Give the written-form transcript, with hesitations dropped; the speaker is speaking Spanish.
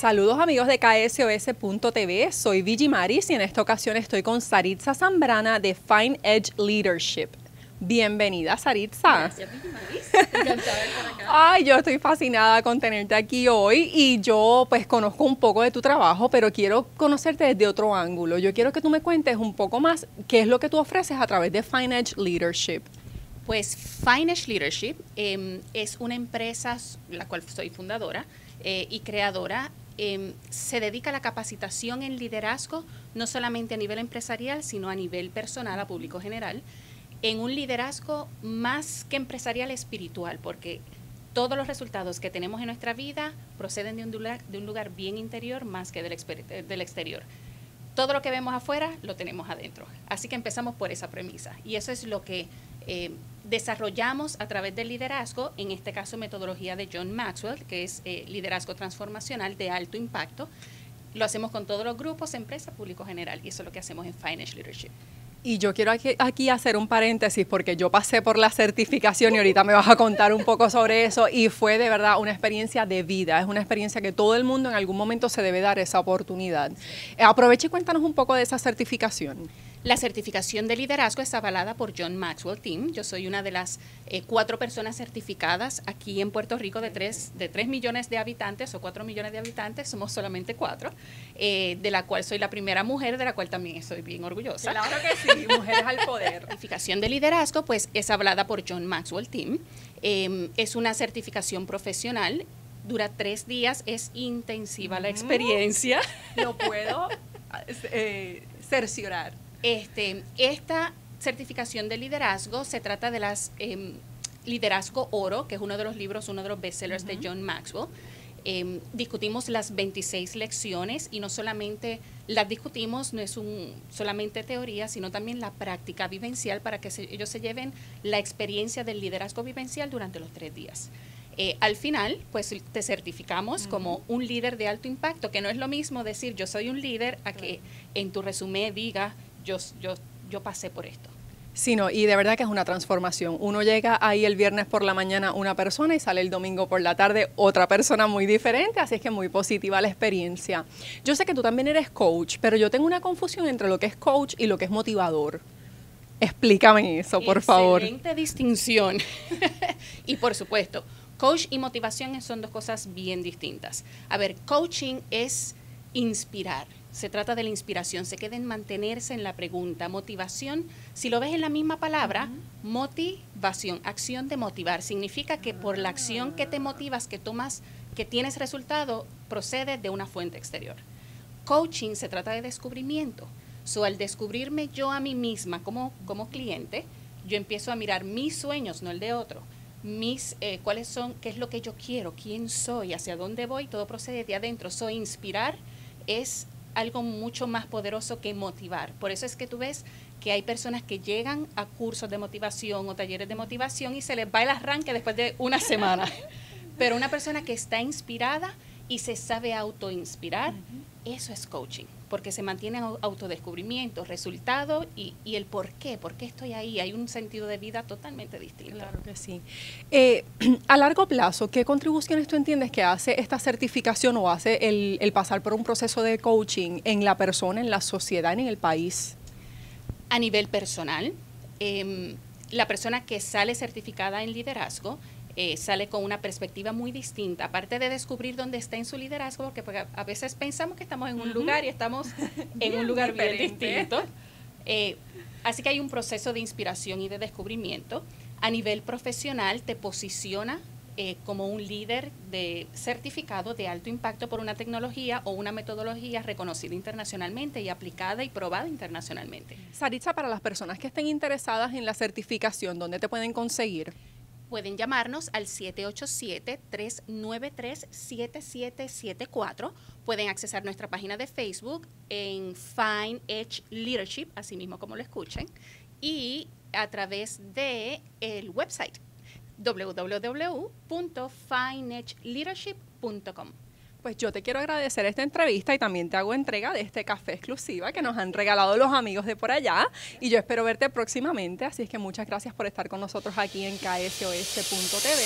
Saludos amigos de KSOS.tv, soy Vigi Maris y en esta ocasión estoy con Saritza Zambrana de Fine Edge Leadership. Bienvenida, Saritza. Gracias, Vigi Maris. Encantada de estar acá. Ay, yo estoy fascinada con tenerte aquí hoy y yo pues conozco un poco de tu trabajo, pero quiero conocerte desde otro ángulo. Yo quiero que tú me cuentes un poco más qué es lo que tú ofreces a través de Fine Edge Leadership. Pues Fine Edge Leadership es una empresa, la cual soy fundadora y creadora. Se dedica a la capacitación en liderazgo, no solamente a nivel empresarial, sino a nivel personal, a público general, en un liderazgo más que empresarial, espiritual, porque todos los resultados que tenemos en nuestra vida proceden de un lugar bien interior más que del exterior. Todo lo que vemos afuera lo tenemos adentro. Así que empezamos por esa premisa. Y eso es lo que desarrollamos a través del liderazgo, en este caso metodología de John Maxwell, que es liderazgo transformacional de alto impacto. Lo hacemos con todos los grupos, empresas, público general, y eso es lo que hacemos en Fine Edge Leadership. Y yo quiero aquí hacer un paréntesis porque yo pasé por la certificación y ahorita me vas a contar un poco sobre eso y fue de verdad una experiencia de vida, es una experiencia que todo el mundo en algún momento se debe dar esa oportunidad. Aprovecha y cuéntanos un poco de esa certificación. La certificación de liderazgo es avalada por John Maxwell Team. Yo soy una de las 4 personas certificadas aquí en Puerto Rico de 3 millones de habitantes o 4 millones de habitantes, somos solamente 4, de la cual soy la primera mujer, de la cual también estoy bien orgullosa. Claro que sí, mujeres al poder. La certificación de liderazgo pues es avalada por John Maxwell Team. Es una certificación profesional, dura 3 días, es intensiva la experiencia. Lo puedo cerciorar. Esta certificación de liderazgo se trata de las Liderazgo Oro, que es uno de los libros, uno de los bestsellers de John Maxwell. Discutimos las 26 lecciones y no solamente las discutimos, no es solamente teoría, sino también la práctica vivencial para que ellos se lleven la experiencia del liderazgo vivencial durante los 3 días. Al final, pues te certificamos como un líder de alto impacto, que no es lo mismo decir yo soy un líder a que en tu resumen diga yo pasé por esto. Sí, no, y de verdad que es una transformación. Uno llega ahí el viernes por la mañana una persona y sale el domingo por la tarde otra persona muy diferente, así es que muy positiva la experiencia. Yo sé que tú también eres coach, pero yo tengo una confusión entre lo que es coach y lo que es motivador. Explícame eso, por favor. Excelente distinción. Y por supuesto, coach y motivación son 2 cosas bien distintas. A ver, coaching es inspirar. Se trata de la inspiración, se queda en mantenerse en la pregunta. Motivación, si lo ves en la misma palabra, motivación, acción de motivar. Significa que por la acción que te motivas, que tomas, que tienes resultado, procede de una fuente exterior. Coaching se trata de descubrimiento. Al descubrirme yo a mí misma como cliente, yo empiezo a mirar mis sueños, no el de otro. ¿Cuáles son? ¿Qué es lo que yo quiero? ¿Quién soy? ¿Hacia dónde voy? Todo procede de adentro. Inspirar es algo mucho más poderoso que motivar. Por eso es que tú ves que hay personas que llegan a cursos de motivación o talleres de motivación y se les va el arranque después de una semana. Pero una persona que está inspirada y se sabe autoinspirar, eso es coaching, porque se mantiene en autodescubrimiento, resultado y el por qué estoy ahí. Hay un sentido de vida totalmente distinto. Claro que sí. A largo plazo, ¿qué contribuciones tú entiendes que hace esta certificación o hace el pasar por un proceso de coaching en la persona, en la sociedad, en el país? A nivel personal, la persona que sale certificada en liderazgo sale con una perspectiva muy distinta, aparte de descubrir dónde está en su liderazgo, porque a veces pensamos que estamos en un lugar y estamos en un lugar bien distinto. Así que hay un proceso de inspiración y de descubrimiento. A nivel profesional te posiciona como un líder certificado de alto impacto por una tecnología o una metodología reconocida internacionalmente y aplicada y probada internacionalmente. Saritza, para las personas que estén interesadas en la certificación, ¿dónde te pueden conseguir? Pueden llamarnos al 787-393-7774. Pueden accesar nuestra página de Facebook en Fine Edge Leadership, así mismo como lo escuchen, y a través de el website www.fineedgeleadership.com. Pues yo te quiero agradecer esta entrevista y también te hago entrega de este café exclusiva que nos han regalado los amigos de por allá y yo espero verte próximamente, así es que muchas gracias por estar con nosotros aquí en KSOS.tv.